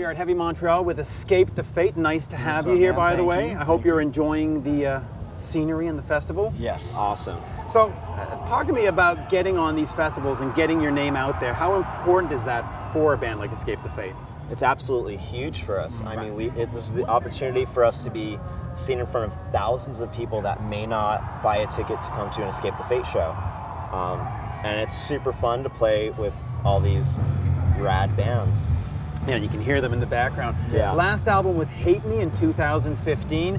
here at Heavy Montreal with Escape the Fate. Nice to have you here, by the way. I hope you're enjoying the scenery and the festival. Yes. Awesome. So, talk to me about getting on these festivals and getting your name out there. How important is that for a band like Escape the Fate? It's absolutely huge for us. I mean, this is the opportunity for us to be seen in front of thousands of people that may not buy a ticket to come to an Escape the Fate show. And it's super fun to play with all these rad bands. Yeah, you can hear them in the background. Yeah. Last album with Hate Me in 2015.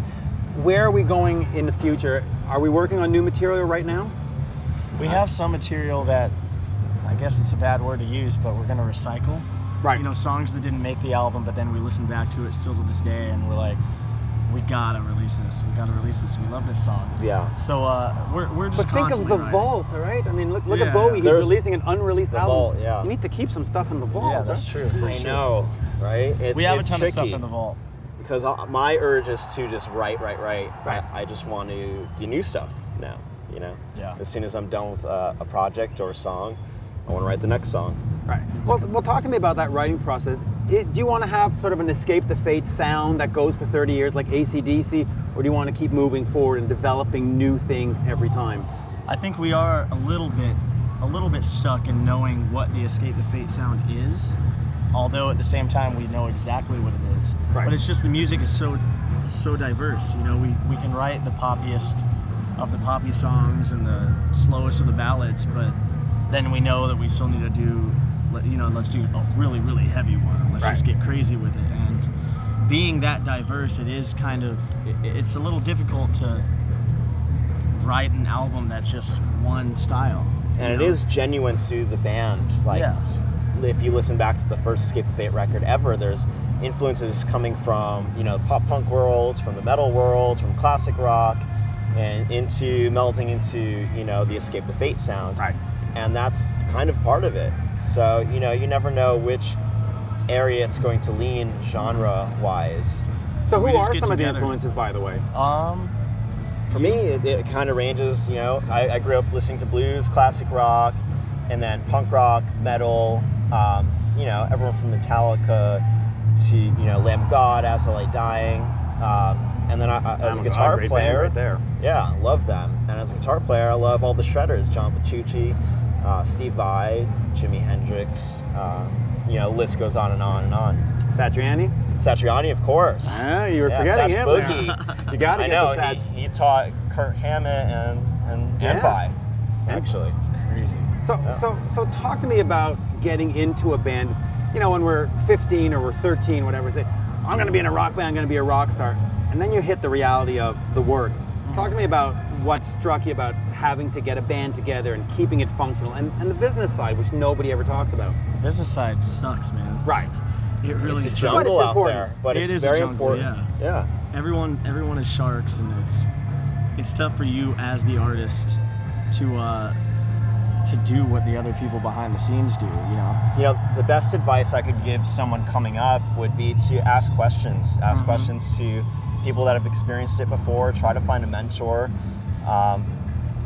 Where are we going in the future? Are we working on new material right now? We have some material that, I guess it's a bad word to use, but we're going to recycle. Right. You know, songs that didn't make the album, but then we listen back to it still to this day, and we're like, we gotta release this. We gotta release this. We love this song. Yeah. So we're just. But think of the writing. vault, all right? I mean, look Yeah. at Bowie. He's There's releasing an unreleased album. vault, yeah. You need to keep some stuff in the vault. Yeah, that's right? true. I know, right? We have a it's ton tricky of stuff in the vault. because my urge is to just write. Right. I just want to do new stuff now, you know? Yeah. As soon as I'm done with a project or a song, I want to write the next song. Right. Well, talk to me about that writing process. Do you want to have sort of an Escape the Fate sound that goes for 30 years like AC/DC, or do you want to keep moving forward and developing new things every time? I think we are a little bit stuck in knowing what the Escape the Fate sound is, although at the same time we know exactly what it is. Right. But it's just the music is so diverse. You know, we can write the poppiest of the poppy songs and the slowest of the ballads, but then we know that we still need to do, you know, let's do a really, really heavy one. Let's just get crazy with it. And being that diverse, it is kind of, it's a little difficult to write an album that's just one style. And it is genuine to the band. Like, if you listen back to the first Escape the Fate record ever, there's influences coming from, you know, the pop punk world, from the metal world, from classic rock, and melding into, you know, the Escape the Fate sound. Right. And that's kind of part of it. So, you know, you never know which area it's going to lean genre-wise. So we who just are get some of the together. influences, by the way? For me, it kind of ranges, you know, I grew up listening to blues, classic rock, and then punk rock, metal, you know, everyone from Metallica to, you know, Lamb of God, As I Lay Dying. And then as a guitar great player, band right there. yeah, love them. And as a guitar player, I love all the shredders, John Petrucci, Steve Vai, Jimi Hendrix, you know, list goes on and on and on. Satriani? Satriani, of course. Ah, you were forgetting him. Boogie. You got to I get know, the Sat. he taught Kurt Hammett and Vi, actually. Crazy. So talk to me about getting into a band. You know, when we're 15 or we're 13, whatever, say, I'm going to be in a rock band, I'm going to be a rock star. And then you hit the reality of the work. Talk to me about what struck you about having to get a band together and keeping it functional, and the business side, which nobody ever talks about. The business side sucks, man. Right. It really It's a sucks. jungle out important. there, but It it's is a very jungle, important. Yeah. Everyone is sharks, and it's tough for you as the artist to do what the other people behind the scenes do, you know? You know, the best advice I could give someone coming up would be to ask questions. Ask questions to people that have experienced it before. Try to find a mentor.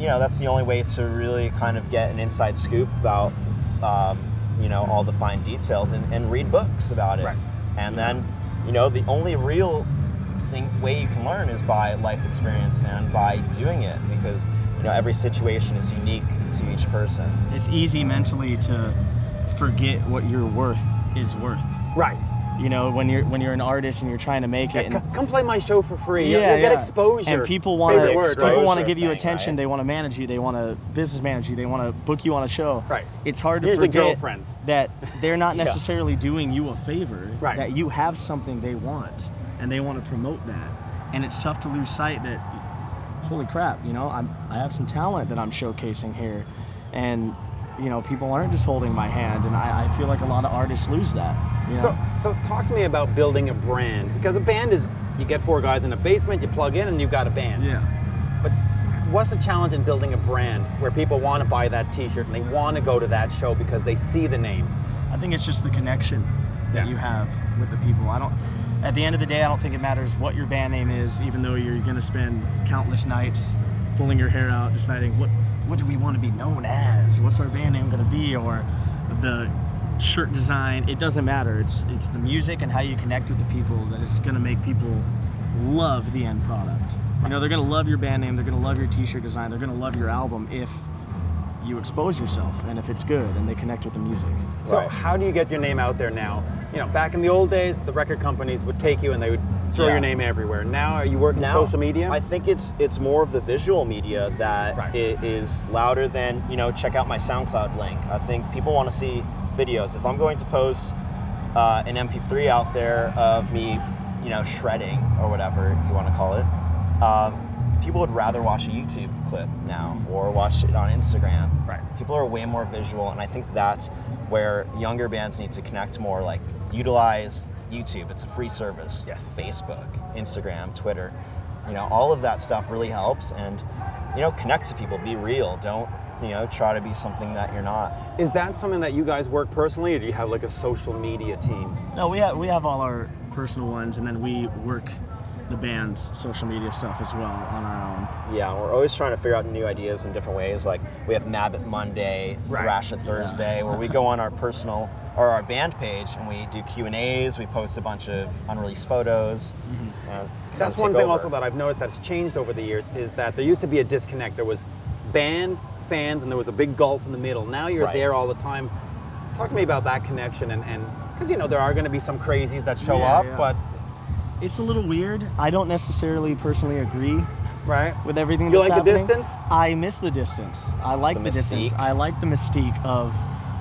You know, that's the only way to really kind of get an inside scoop about, you know, all the fine details, and read books about it. Right. And then, you know, the only real way you can learn is by life experience and by doing it, because, you know, every situation is unique to each person. It's easy mentally to forget what your worth is worth. Right. You know, when you're an artist and you're trying to make it. And, Come play my show for free. You'll get exposure. And people want Favorite word, right? to give you Thing, attention. right? They want to manage you. They want to business manage you. They want to book you on a show. Right. It's hard to Usually forget girlfriends. that they're not necessarily doing you a favor. Right. That you have something they want, and they want to promote that. And it's tough to lose sight that, holy crap, you know, I have some talent that I'm showcasing here, and you know, people aren't just holding my hand, and I feel like a lot of artists lose that. You know? So talk to me about building a brand, because a band is, you get 4 guys in a basement, you plug in, and you've got a band. Yeah. But what's the challenge in building a brand where people want to buy that T-shirt and they want to go to that show because they see the name? I think it's just the connection that you have with the people. At the end of the day, I don't think it matters what your band name is, even though you're going to spend countless nights pulling your hair out, deciding what do we want to be known as? What's our band name going to be? Or the shirt design. It doesn't matter. It's the music and how you connect with the people that is going to make people love the end product. You know, they're going to love your band name. They're going to love your T-shirt design. They're going to love your album if you expose yourself and if it's good and they connect with the music. So Right. how do you get your name out there now? You know, back in the old days, the record companies would take you and they would throw Yeah. your name everywhere. Now, are you working Now, social media? I think it's more of the visual media that Right. it is louder than, you know, check out my SoundCloud link. I think people want to see videos. If I'm going to post an MP3 out there of me, you know, shredding or whatever you want to call it, people would rather watch a YouTube clip now or watch it on Instagram. Right. People are way more visual, and I think that's where younger bands need to connect more, like utilize YouTube. It's a free service. Yes. Facebook, Instagram, Twitter. You know, all of that stuff really helps, and, you know, connect to people, be real. Don't, you know, try to be something that you're not. Is that something that you guys work personally, or do you have like a social media team? No, we have all our personal ones, and then we work the band's social media stuff as well on our own. Yeah, we're always trying to figure out new ideas in different ways. Like we have Mabbit Monday, Right. Thrash It Thursday, where we go on our personal or our band page and we do Q&As. We post a bunch of unreleased photos. And That's one thing also that I've noticed that's changed over the years is that there used to be a disconnect. There was band, fans, and there was a big gulf in the middle. Now you're Right. there all the time. Talk to me about that connection, and because, you know, there are going to be some crazies that show Yeah, up, yeah. but, It's a little weird. I don't necessarily personally agree right? with everything You that's like the happening. distance? I miss the distance. I like The the distance. mystique. I like the mystique of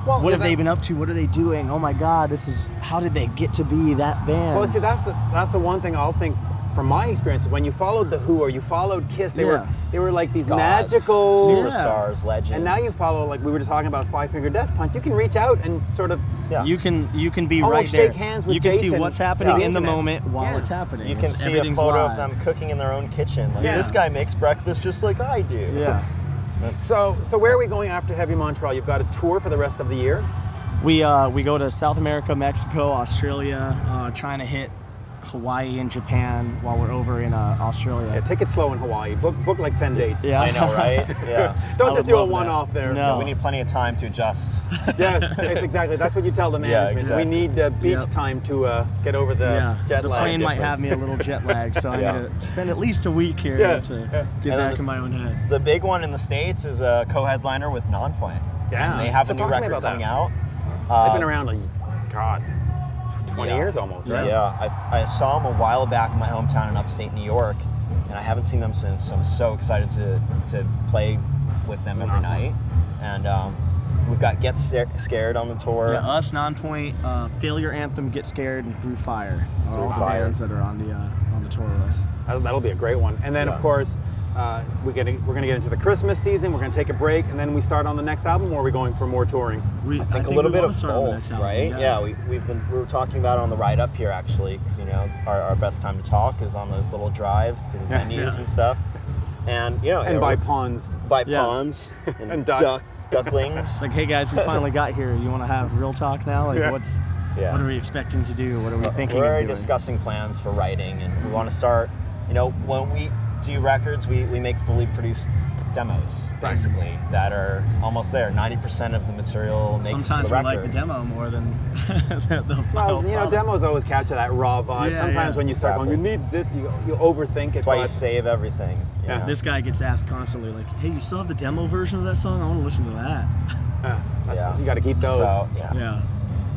Well, what yeah, have they that- been up to? What are they doing? Oh my God, how did they get to be that band? Well, see, that's the one thing I'll think from my experience. When you followed The Who or you followed Kiss, they Yeah. were like these Gods, magical superstars, legends. And now you follow, like we were just talking about Five Finger Death Punch. You can reach out and sort of Yeah. You can be Almost right there. shake hands with you can see Jason what's happening on the in the internet. moment while Yeah. it's happening. You can It's- see a everything's photo live. of them cooking in their own kitchen. Like, Yeah. this guy makes breakfast just like I do. Yeah. So where are we going after Heavy Montreal? You've got a tour for the rest of the year. We go to South America, Mexico, Australia, trying to hit Hawaii and Japan while we're over in Australia. Yeah, take it slow in Hawaii. Book like 10 dates. Yeah. I know, right? Yeah. Don't I just would do a love that. one-off there. No. We need plenty of time to adjust. Yes, exactly. That's what you tell the Yeah, management. exactly. We need beach Yep. time to get over the jet the lag. plane might difference. have me a little jet lag, so Yeah. I need to spend at least a week here Yeah, to yeah. get And back then in my own head. The big one in the States is a co-headliner with Nonpoint. Yeah. And they have So a new talk to me record about coming that. out. They've been around, God, 20 Yeah. years almost, right? Yeah, I saw them a while back in my hometown in upstate New York, and I haven't seen them since. So I'm so excited to play with them every night. And we've got Get Scared on the tour. Yeah, us, Nonpoint, Failure Anthem, Get Scared, and Through Fire are Through all the Fire. bands that are on the tour with us. That'll be a great one. And then, Yeah. of course, we're going to get into the Christmas season. We're going to take a break, and then we start on the next album, or are we going for more touring? I think a little we bit wanna of start on the both, next album, right? Yeah, we were talking about it on the ride up here actually, because you know our best time to talk is on those little drives to the Yeah. venues Yeah. and stuff, and you know, And by ponds. by Yeah. ponds And ducks. ducklings. It's like, hey guys, we finally got here. You want to have real talk now? Like, Yeah. Yeah. what are we expecting to do? What are we thinking We're of already doing? discussing plans for writing, and we want to start. You know, when we do records, we make fully produced demos, basically, that are almost there. 90% of the material makes Sometimes it to the we record. like the demo more than the final Well, you know, product. demos always capture that raw vibe. Yeah, Sometimes yeah. when you start Exactly. going, you needs this, you overthink it. That's why you but- save everything. you Yeah. know? This guy gets asked constantly, like, hey, you still have the demo version of that song? I want to listen to that. Yeah. You got to keep those. So, yeah. Yeah.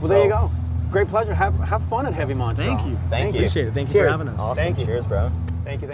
Well, there you So- go. Great pleasure. Have fun at Heavy Montreal. Thank you. Thank you. Appreciate it. Thank you Cheers. for having us. Awesome. Thank you. Cheers, bro. Thank you.